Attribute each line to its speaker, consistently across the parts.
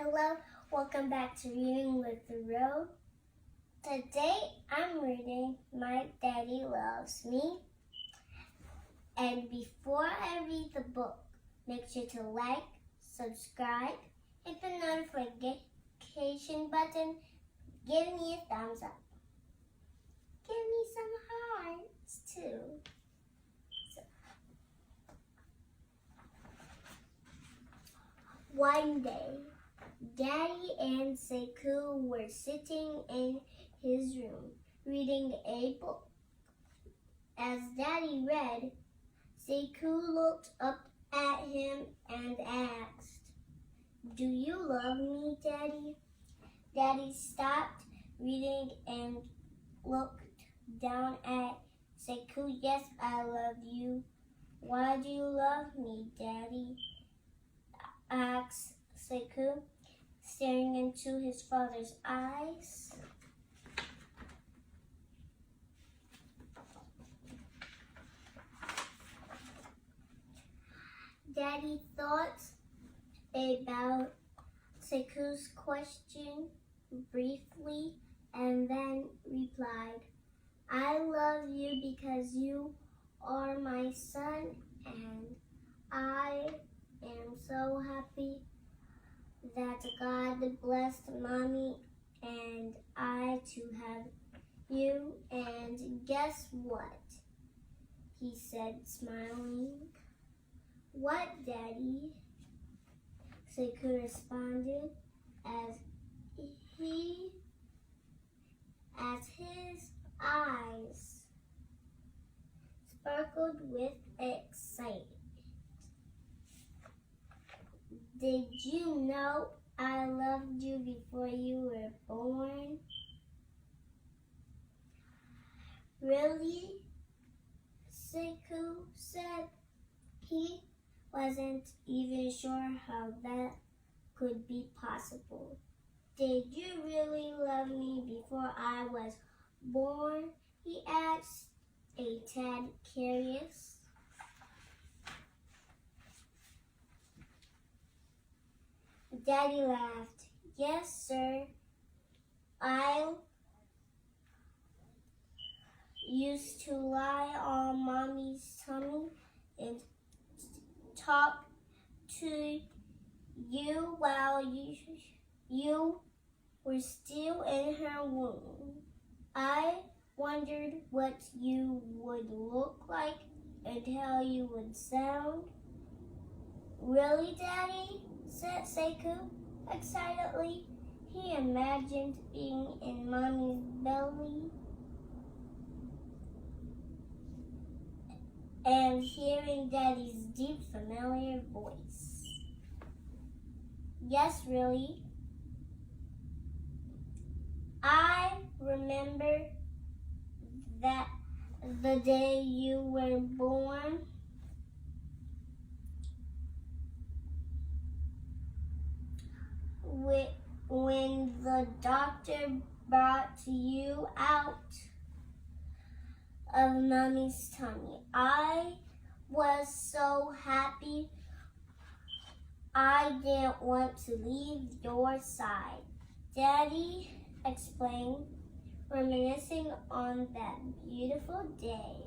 Speaker 1: Hello, welcome back to Reading with Monroe. Today I'm reading My Daddy Loves Me. And before I read the book, make sure to like, subscribe, hit the notification button, give me a thumbs up. Give me some hearts too. One day, Daddy and Sekou were sitting in his room, reading a book. As Daddy read, Sekou looked up at him and asked, "Do you love me, Daddy?" Daddy stopped reading and looked down at Sekou. "Yes, I love you." "Why do you love me, Daddy?" asked Sekou, staring into his father's eyes. Daddy thought about Sekou's question briefly and then replied, "I love you because you are my son, and I am so happy that God blessed Mommy and I to have you. And guess what?" he said, smiling. "What, Daddy?" Sekou responded as his eyes sparkled with excitement. "Did you know I loved you before you were born?" "Really?" Sekou said. He wasn't even sure how that could be possible. "Did you really love me before I was born?" he asked, a tad curious. Daddy laughed. "Yes, sir. I used to lie on Mommy's tummy and talk to you while you were still in her womb. I wondered what you would look like and how you would sound." "Really, Daddy?" said Sekou excitedly. He imagined being in Mommy's belly and hearing Daddy's deep, familiar voice. "Yes, really. I remember that the day you were born, when the doctor brought you out of Mommy's tummy. I was so happy. I didn't want to leave your side," Daddy explained, reminiscing on that beautiful day.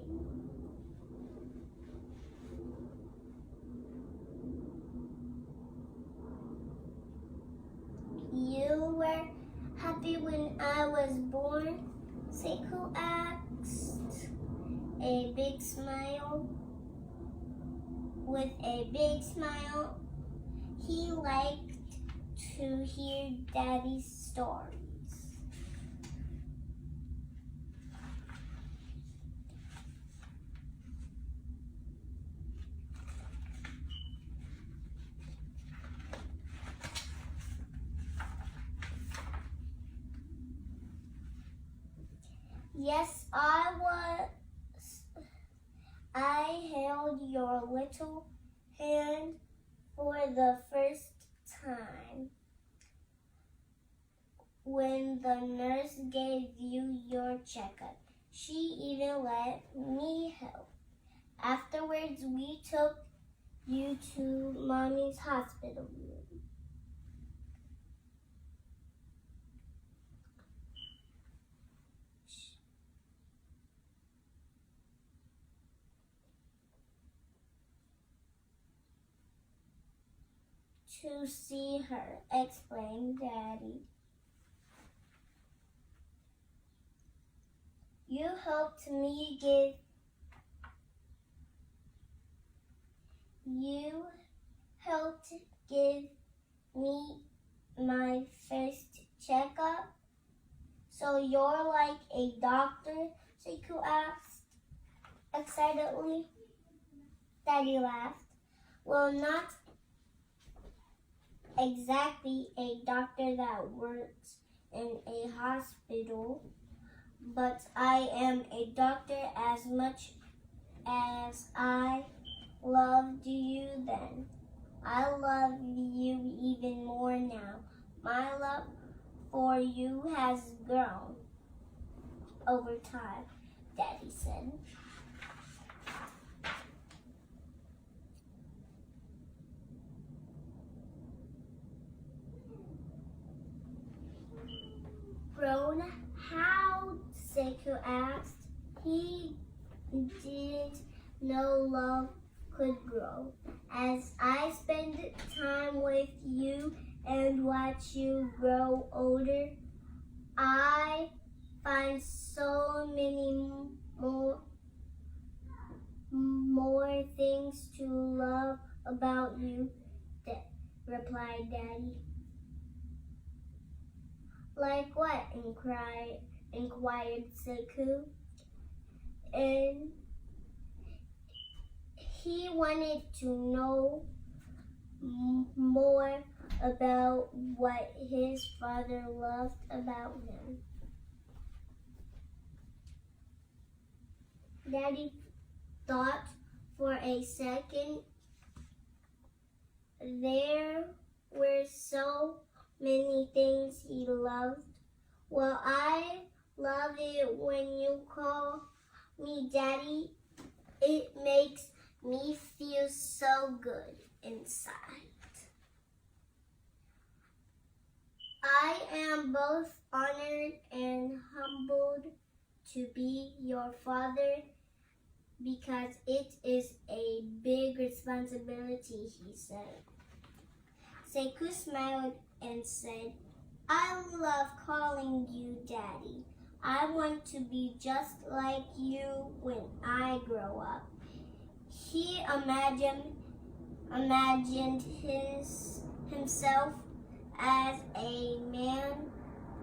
Speaker 1: "You were happy when I was born?" Sekou asked, with a big smile. He liked to hear Daddy's stories. "Yes, I was. I held your little hand for the first time when the nurse gave you your checkup. She even let me help. Afterwards, we took you to Mommy's hospital room." to see her, explained Daddy. You helped give me my first checkup. So you're like a doctor? Sekou asked excitedly. Daddy laughed. Well, not exactly a doctor that works in a hospital, but I am a doctor as much as I loved you then. I love you even more now. My love for you has grown over time, Daddy said. Grown how? Sekou asked. He didn't know love could grow. As I spend time with you and watch you grow older, I find so many more things to love about you, replied Daddy. Like what? Inquired Sekou. And he wanted to know more about what his father loved about him. Daddy thought for a second. There were so many things he loved. Well, I love it when you call me Daddy. It makes me feel so good inside. I am both honored and humbled to be your father because it is a big responsibility, he said. Sekou smiled and said, I love calling you Daddy. I want to be just like you when I grow up. He imagined himself as a man,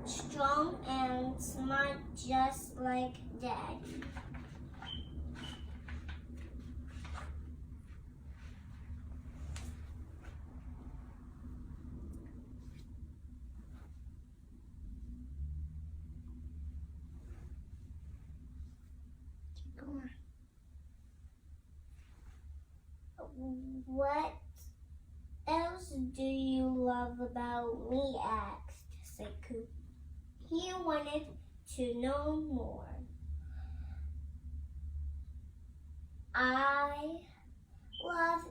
Speaker 1: strong and smart just like Daddy. What else do you love about me? Asked Sekou. He wanted to know more. I love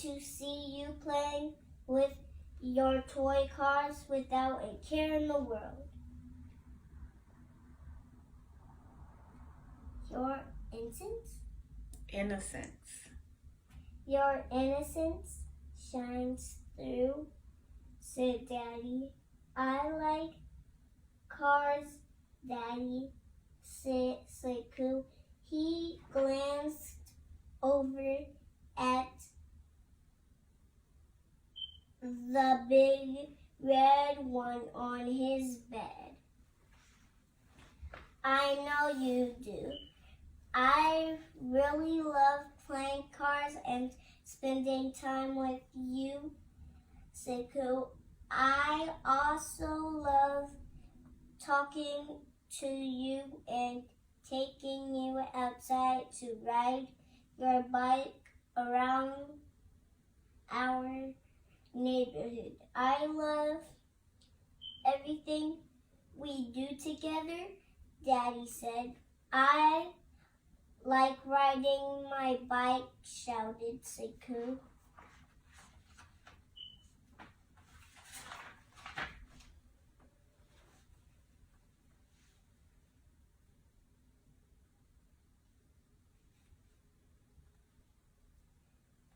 Speaker 1: to see you playing with your toy cars without a care in the world. Your innocence? Your innocence shines through, said Daddy. I like cars, Daddy, said Sekou. He glanced over at the big red one on his bed. I know you do. I really love playing cars and spending time with you, Sekou. I also love talking to you and taking you outside to ride your bike around our neighborhood. I love everything we do together, Daddy said. I like riding my bike, shouted Sekou.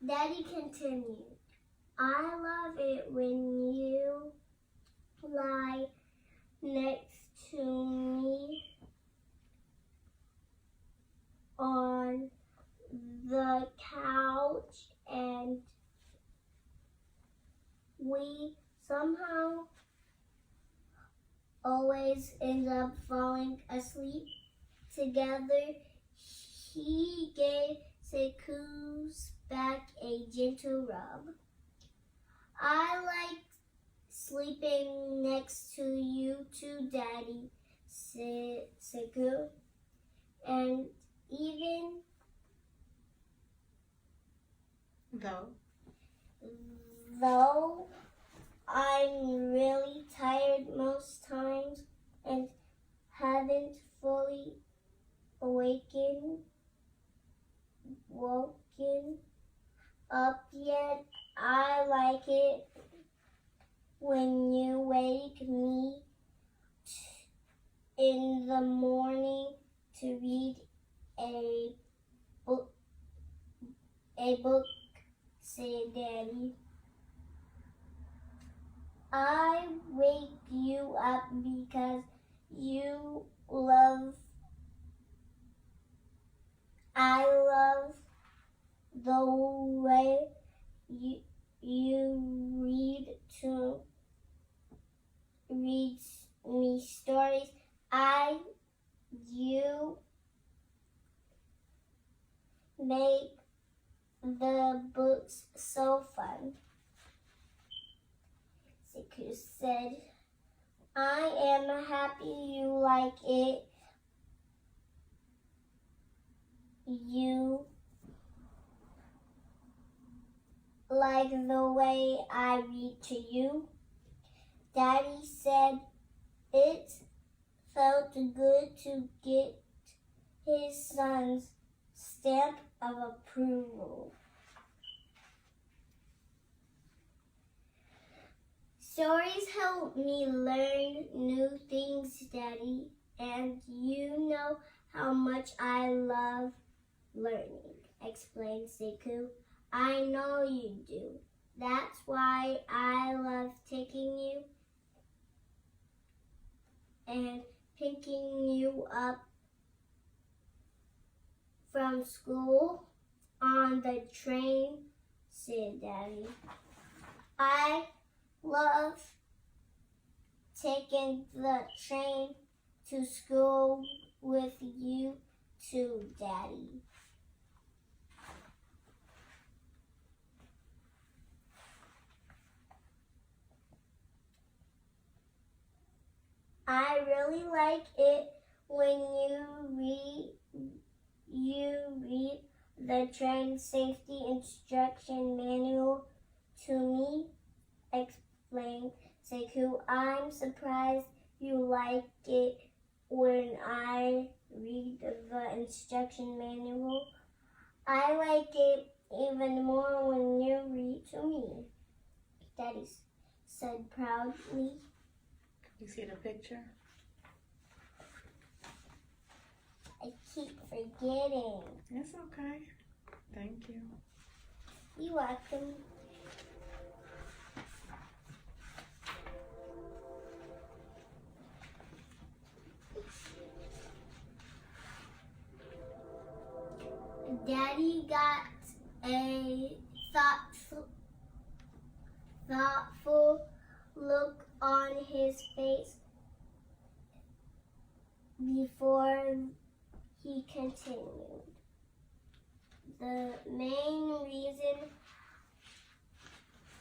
Speaker 1: Daddy continued. I love it when you lie next to me on the couch and we somehow always end up falling asleep together. He gave Seku's back a gentle rub. I like sleeping next to you too, Daddy, said Seku. And even though I'm really tired most times and haven't fully woken up yet, I like it when you wake me in the morning to read a book, said Daddy. I wake you up because I love the way you read me stories. You make the books so fun. Seku said, I am happy you like it. You like the way I read to you. Daddy said it felt good to get his son's stamp of approval. Stories help me learn new things, Daddy, and you know how much I love learning, explained Seku. I know you do. That's why I love taking you and picking you up from school on the train, said Daddy. I love taking the train to school with you too, Daddy. I really like it when you read the train safety instruction manual to me, explained Seku. I'm surprised you like it when I read the instruction manual. I like it even more when you read to me, Daddy said proudly.
Speaker 2: You see the picture?
Speaker 1: I keep forgetting.
Speaker 2: It's okay. Thank you.
Speaker 1: You're welcome. Daddy got a thoughtful look on his face before he continued. The main reason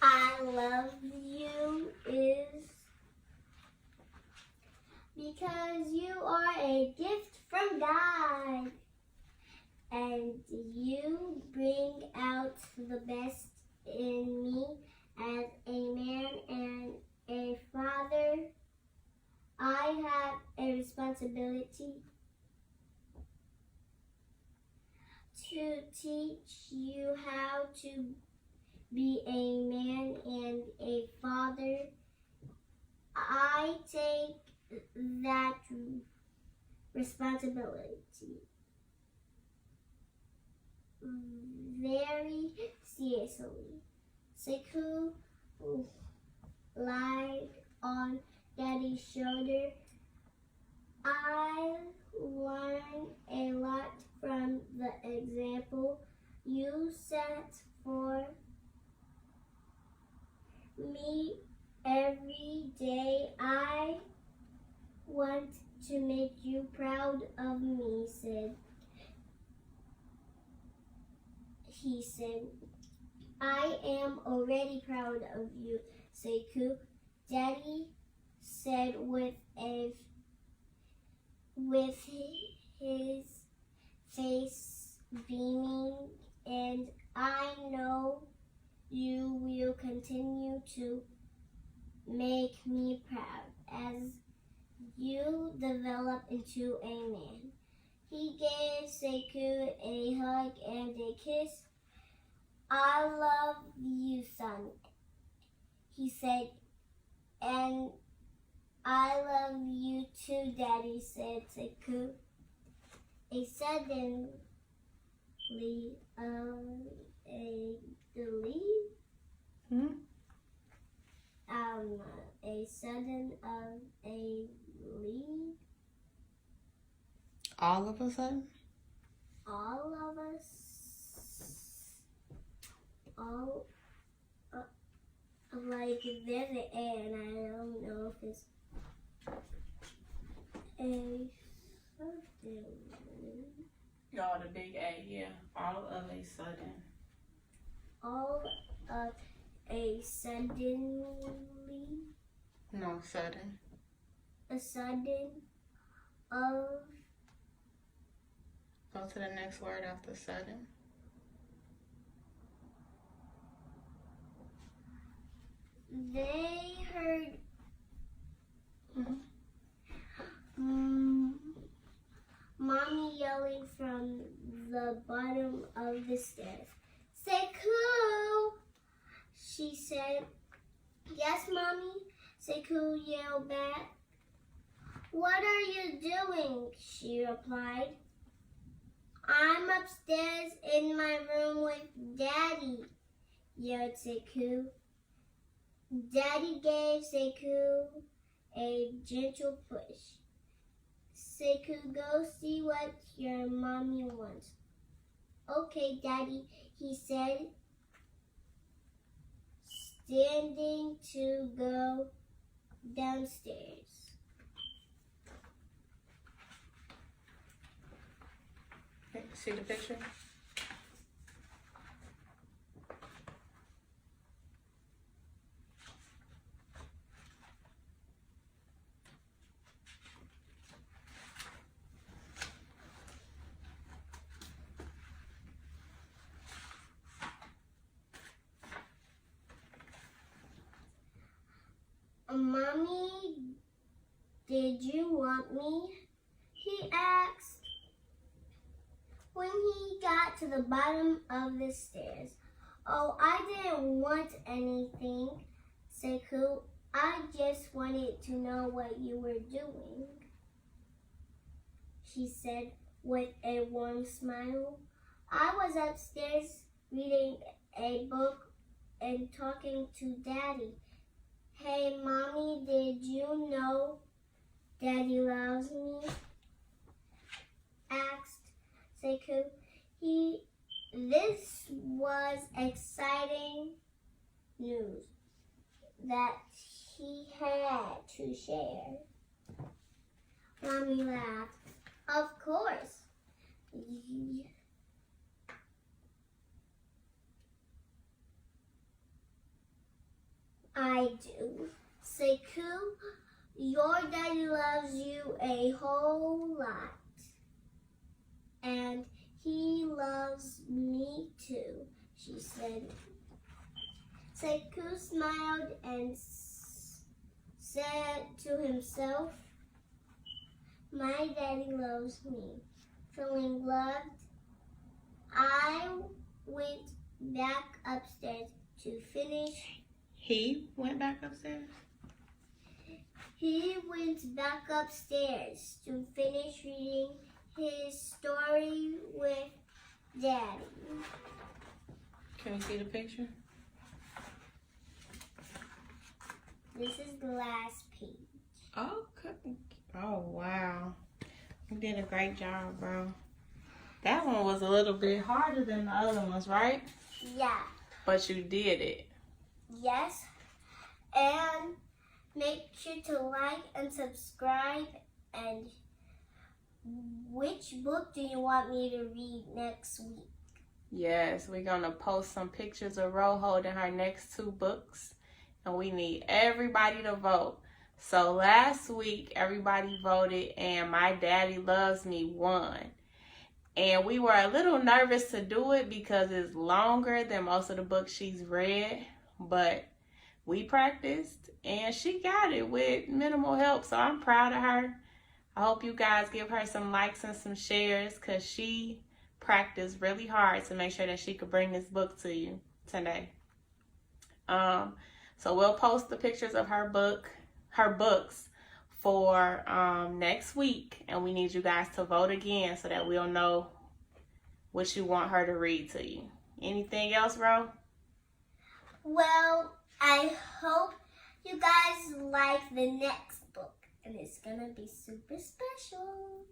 Speaker 1: I love you is because you are a gift from God and you bring out the best in me as a man and a father. I have a responsibility to teach you how to be a man and a father. I take that responsibility very seriously, Sekou lied on Daddy's shoulder. I learned a lot from the example you set for me every day. I want to make you proud of me, he said. I am already proud of you, Sekou, Daddy said with his face beaming, and I know you will continue to make me proud as you develop into a man. He gave Sekou a hug and a kiss. I love you, son, he said, and I love you too, Daddy, said Sekou. A suddenly a sudden of a lead.
Speaker 2: All of a sudden?
Speaker 1: All of us, all like there's an A, and I don't know if it's a sudden.
Speaker 2: Oh, the big A, yeah. All of a sudden.
Speaker 1: All of a suddenly.
Speaker 2: No, sudden.
Speaker 1: A sudden of.
Speaker 2: Go to the next word after sudden.
Speaker 1: They heard Mommy yelling from the bottom of the stairs. Sekou! She said. Yes, Mommy, Sekou yelled back. What are you doing? She replied. I'm upstairs in my room with Daddy, yelled Sekou. Daddy gave Sekou a gentle push. Sekou, go see what your mommy wants. Okay, Daddy, he said, standing to go downstairs.
Speaker 2: See the picture?
Speaker 1: Mommy, did you want me? He asked. When he got to the bottom of the stairs. Oh, I didn't want anything, Sekou. I just wanted to know what you were doing, she said with a warm smile. I was upstairs reading a book and talking to Daddy. Hey, Mommy, did you know Daddy loves me? Asked Sekou. This was exciting news that he had to share. Mommy laughed. Of course. I do. Sekou, your daddy loves you a whole lot. And he loves me too, she said. Sekou smiled and said to himself, my daddy loves me. Feeling loved, I went back upstairs to finish.
Speaker 2: He went back upstairs?
Speaker 1: He went back upstairs to finish reading his story with Daddy.
Speaker 2: Can we see the picture?
Speaker 1: This is the last page.
Speaker 2: Okay. Oh, wow. You did a great job, bro. That one was a little bit harder than the other ones, right?
Speaker 1: Yeah.
Speaker 2: But you did it.
Speaker 1: Yes. And make sure to like and subscribe. And which book do you want me to read next week?
Speaker 2: Yes, we're going to post some pictures of Ro holding her next 2 books. And we need everybody to vote. So last week, everybody voted and My Daddy Loves Me won. And we were a little nervous to do it because it's longer than most of the books she's read. But we practiced and she got it with minimal help. So I'm proud of her. I hope you guys give her some likes and some shares because she practiced really hard to make sure that she could bring this book to you today. So we'll post the pictures of her books for next week, and we need you guys to vote again so that we'll know what you want her to read to you. Anything else, Ro?
Speaker 1: Well, I hope you guys like the next book, and it's gonna be super special.